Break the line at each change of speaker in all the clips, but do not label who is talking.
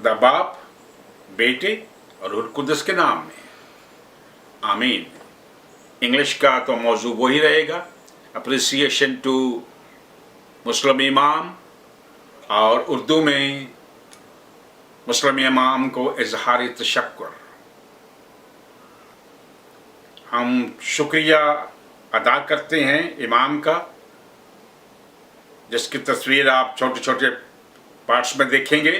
खुदा बाप, बेटे और रूह कुदस के नाम में, आमीन। इंग्लिश का तो मौजू वही रहेगा, अप्रिसिएशन टू मुस्लिम इमाम, और उर्दू में मुस्लिम इमाम को इजहार तशक्कुर। हम शुक्रिया अदा करते हैं इमाम का, जिसकी तस्वीर आप छोटे छोटे पार्ट्स में देखेंगे।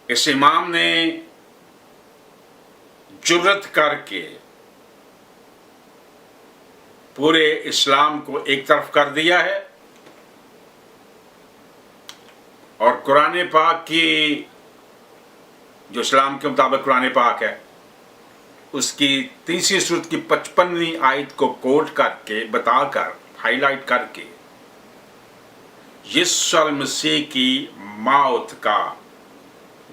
इस इमाम ने जुर्रत करके पूरे इस्लाम को एक तरफ कर दिया है और कुरान पाक की, जो इस्लाम के मुताबिक कुरान पाक है, उसकी तीसरी सूरत की 55वीं आयत को कोट करके, बताकर, हाईलाइट करके यीशु मसीह की मौत का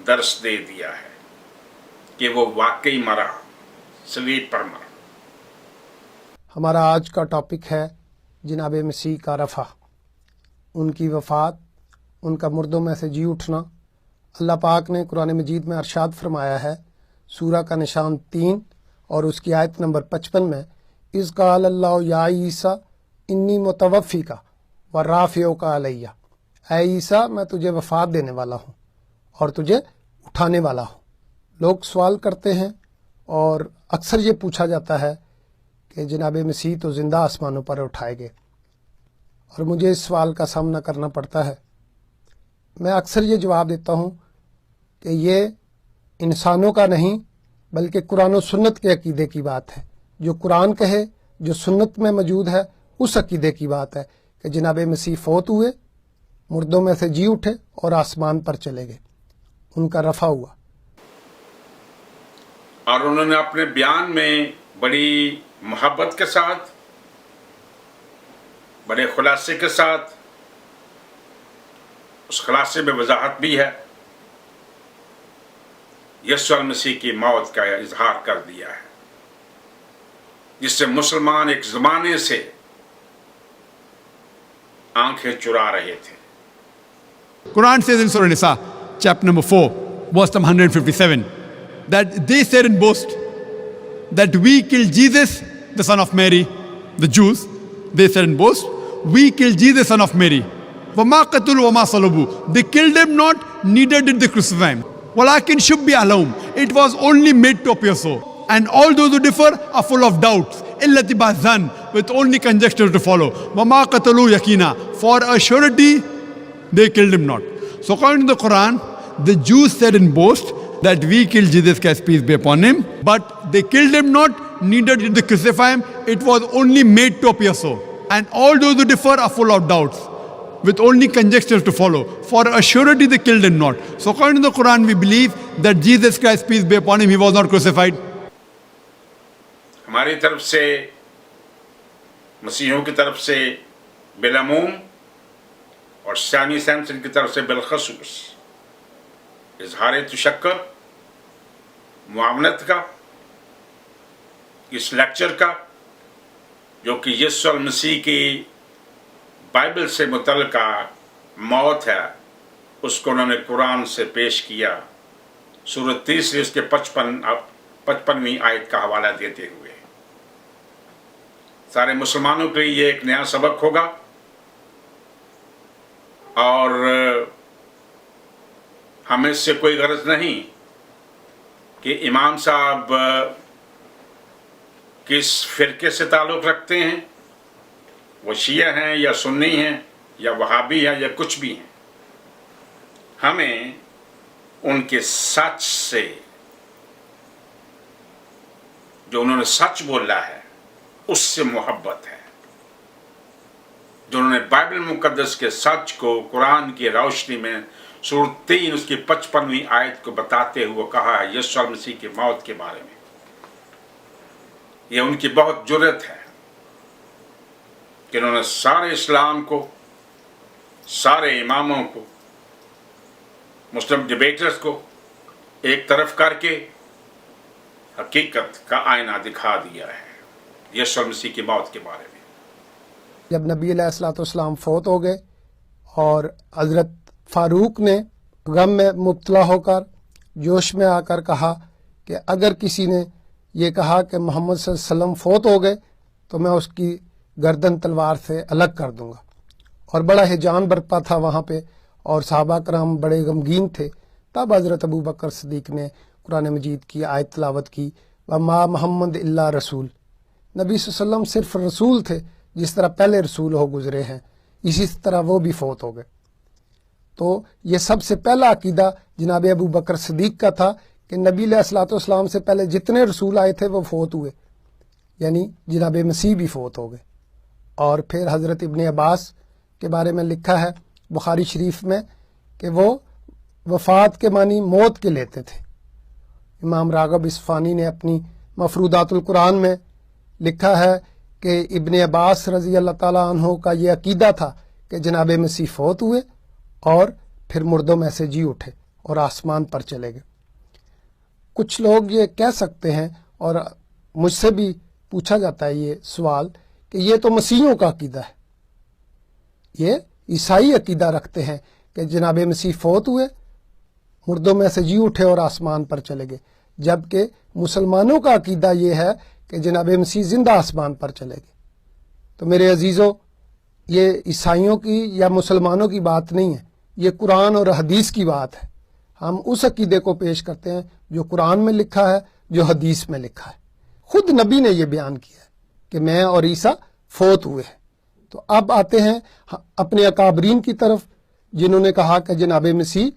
दर्स दे दिया है कि वो वाकई मरा, सलीब पर मरा।
हमारा आज का टॉपिक है जनाब मसीह का रफ़ा, उनकी वफ़ात, उनका मुर्दों में से जी उठना। अल्लाह पाक ने कुरान मजीद में अरशाद फरमाया है, सूरा का निशान 3 और उसकी आयत नंबर 55 में, इज़ क़ाल अल्लाहु या ईसा इन्नी मुतवफ़ी का व राफ़िओ का अलैया, ऐ ईसा मैं तुझे वफ़ात देने वाला हूँ और तुझे उठाने वाला हूँ। लोग सवाल करते हैं और अक्सर ये पूछा जाता है कि जनाब मसीह तो ज़िंदा आसमानों पर उठाए गए, और मुझे इस सवाल का सामना करना पड़ता है। मैं अक्सर ये जवाब देता हूँ कि ये इंसानों का नहीं बल्कि कुरान और सुन्नत के अकीदे की बात है। जो कुरान कहे, जो सुन्नत में मौजूद है, उस अकीदे की बात है कि जनाब मसीह फौत हुए, मुर्दों में से जी उठे और आसमान पर चले गए, उनका रफ़ा हुआ।
और उन्होंने अपने बयान में बड़ी मोहब्बत के साथ, बड़े खुलासे के साथ, उस खुलासे में वजाहत भी है, यीशु मसीह की मौत का इजहार कर दिया है, जिससे मुसलमान एक ज़माने से आंखें चुरा रहे थे।
Quran says in Surah Nisa, chapter number 4, verse number 157, that they said in boast that we killed Jesus, the son of Mary. The Jews, they said in boast, we killed Jesus, son of Mary. وَمَا قَتُلُوا وَمَا صَلَبُوا. They killed him not, neither did they crucify him. وَلَكِنْ شُبِّهَ لَهُمْ. It was only made to appear so. And all those who differ are full of doubts. إِلَّا اتِّبَاعَ with only conjecture to follow. وَمَا قَتَلُوا يَقِينًا. For a surety, they killed him not. So according to the Quran, the Jews said in boast that we killed Jesus Christ, peace be upon him, but they killed him not, neither did they crucify him. It was only made to appear so. And all those who differ are full of doubts, with only conjecture to follow. For a surety they killed him not. So according to the Quran, we believe that Jesus Christ, peace be upon him, he was not crucified.
हमारी तरफ से, मसीहों की तरफ से बिलअमूम और Sami Samson की तरफ से बिलखसूस इजहार तशक्कुर, मुआवनत का, इस लेक्चर का, जो कि यीशु मसीह की बाइबल से मुतल्लिका मौत है, उसको उन्होंने कुरान से पेश किया, सूरत 30 उसके 55वीं आयत का हवाला देते हुए। सारे मुसलमानों के लिए ये एक नया सबक होगा, और हमें इससे कोई गरज नहीं कि इमाम साहब किस फ़िरके से ताल्लुक़ रखते हैं, वो शिया हैं या सुन्नी हैं या वहाबी हैं या कुछ भी हैं। हमें उनके सच से, जो उन्होंने सच बोला है, उससे मोहब्बत है। जो उन्होंने बाइबल मुकद्दस के सच को कुरान की रोशनी में सूरत 3 उसकी 55वीं आयत को बताते हुए कहा है यीशु मसीह की मौत के बारे में, यह उनकी बहुत जुर्रत है कि उन्होंने सारे इस्लाम को, सारे इमामों को, मुस्लिम डिबेटर्स को एक तरफ करके हकीकत का आईना दिखा दिया है यीशु मसीह की मौत के बारे में।
जब नबी अलैहिस्सलाम फौत हो गए और हज़रत फारूक ने गम में मुब्तला होकर जोश में आकर कहा कि अगर किसी ने ये कहा कि मोहम्मद सल्लल्लाहु अलैहि वसल्लम फोत हो गए तो मैं उसकी गर्दन तलवार से अलग कर दूंगा। और बड़ा हिजान बरपा था वहाँ पे और सहाबा कराम बड़े गमगीन थे। तब हज़रत अबू बकर सिद्दीक़ ने कुरान मजीद की आयत तिलावत की, व मा मोहम्मद इल्ला रसूल, नबी सल्लल्लाहु अलैहि वसल्लम सिर्फ रसूल थे, जिस तरह पहले रसूल हो गुजरे हैं इसी तरह वो भी फौत हो गए। तो ये सबसे पहला अकीदा जनाब अबू बकर सिद्दीक़ का था कि नबी अलैहिस्सलाम से पहले जितने रसूल आए थे वो फौत हुए, यानी जनाब मसीह भी फौत हो गए। और फिर हज़रत इब्ने अब्बास के बारे में लिखा है बुखारी शरीफ में कि वो वफ़ात के मानी मौत के लेते थे। इमाम राग़ब इस्फ़ानी ने अपनी मफरूदातुल कुरान में लिखा है कि इब्ने अब्बास रज़ी अल्लाह ताला अन्हु का ये अकीदा था कि जनाब मसीह फौत हुए और फिर मुर्दों में से जी उठे और आसमान पर चले गए। कुछ लोग ये कह सकते हैं और मुझसे भी पूछा जाता है ये सवाल कि ये तो मसीहियों का अकीदा है, ये ईसाई अकीदा रखते हैं कि जनाब मसीह फौत हुए, मुर्दों में से जी उठे और आसमान पर चले गए, जबकि मुसलमानों का अकीदा ये है कि जनाब मसीह जिंदा आसमान पर चले गए। तो मेरे अजीज़ों, ये ईसाइयों की या मुसलमानों की बात नहीं है, ये कुरान और हदीस की बात है। हम उस अकीदे को पेश करते हैं जो कुरान में लिखा है, जो हदीस में लिखा है। खुद नबी ने यह बयान किया है कि मैं और ईसा फौत हुए हैं। तो अब आते हैं अपने अकाबरीन की तरफ जिन्होंने कहा कि जनाब मसीह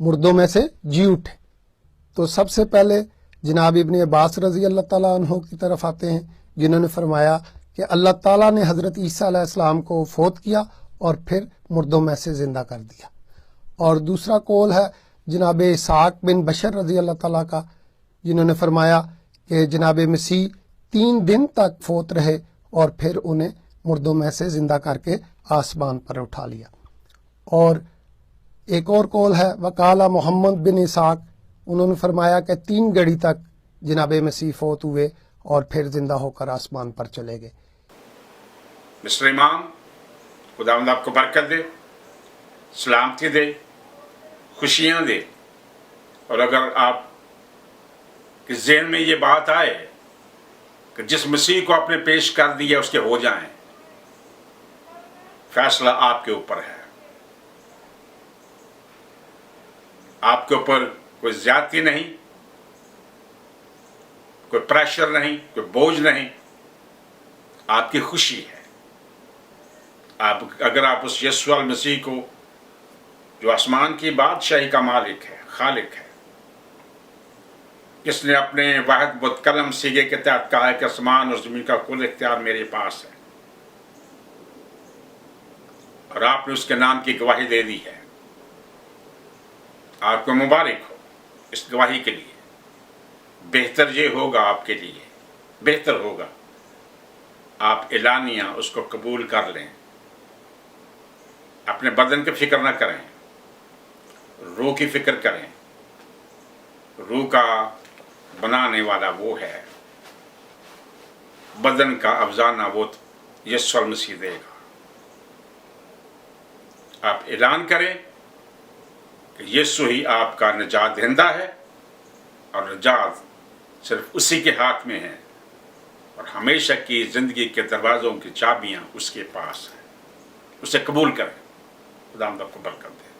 मुर्दों में से जी उठे। तो सबसे पहले जनाब इब्ने अब्बास रज़ी अल्लाह ताला अन्हु की तरफ आते हैं जिन्होंने फरमाया कि अल्लाह ताला ने हज़रत ईसा अलैहिस्सलाम को फौत किया और फिर मुर्दों में से ज़िंदा कर दिया। और दूसरा कौल है जनाब इसाक बिन बशर रज़ी अल्लाह ताला का, जिन्होंने फरमाया कि जनाब मसीह 3 दिन तक फौत रहे और फिर उन्हें मुर्दों में से ज़िंदा करके आसमान पर उठा लिया। और एक और कौल है वकाला मोहम्मद बिन इसाक, उन्होंने फरमाया कि 3 घड़ी तक जनाब मसीह फौत हुए और फिर ज़िंदा होकर आसमान पर चले गए।
मिस्टर इमाम, खुदावंद आपको बरकत दे, सलामती दे, खुशियाँ दे। और अगर आप के ज़हन में ये बात आए कि जिस मसीह को आपने पेश कर दिया उसके हो जाएं, फैसला आपके ऊपर है। आपके ऊपर कोई ज्यादती नहीं, कोई प्रेशर नहीं, कोई बोझ नहीं, आपकी खुशी है। अगर आप उस यीशु मसीह को, जो आसमान की बादशाही का मालिक है, खालिक है, जिसने अपने वाहिद मुतकलम सीगे के तहत कहा है कि आसमान और ज़मीन का कुल इख्तियार मेरे पास है, और आपने उसके नाम की गवाही दे दी है, आपको मुबारक हो इस गवाही के लिए। बेहतर ये होगा आपके लिए, बेहतर होगा आप एलानिया उसको कबूल कर लें, अपने बदन की फिक्र ना करें, रूह की फिक्र करें। रूह का बनाने वाला वो है, बदन का अफजाना वो यीशु मसीह देगा। आप ऐलान करें कि यीशु ही आपका निजात दहिंदा है और निजात सिर्फ उसी के हाथ में है, और हमेशा की ज़िंदगी के दरवाज़ों की चाबियाँ उसके पास हैं। उसे कबूल करें। खुदा आपको बरकत दे।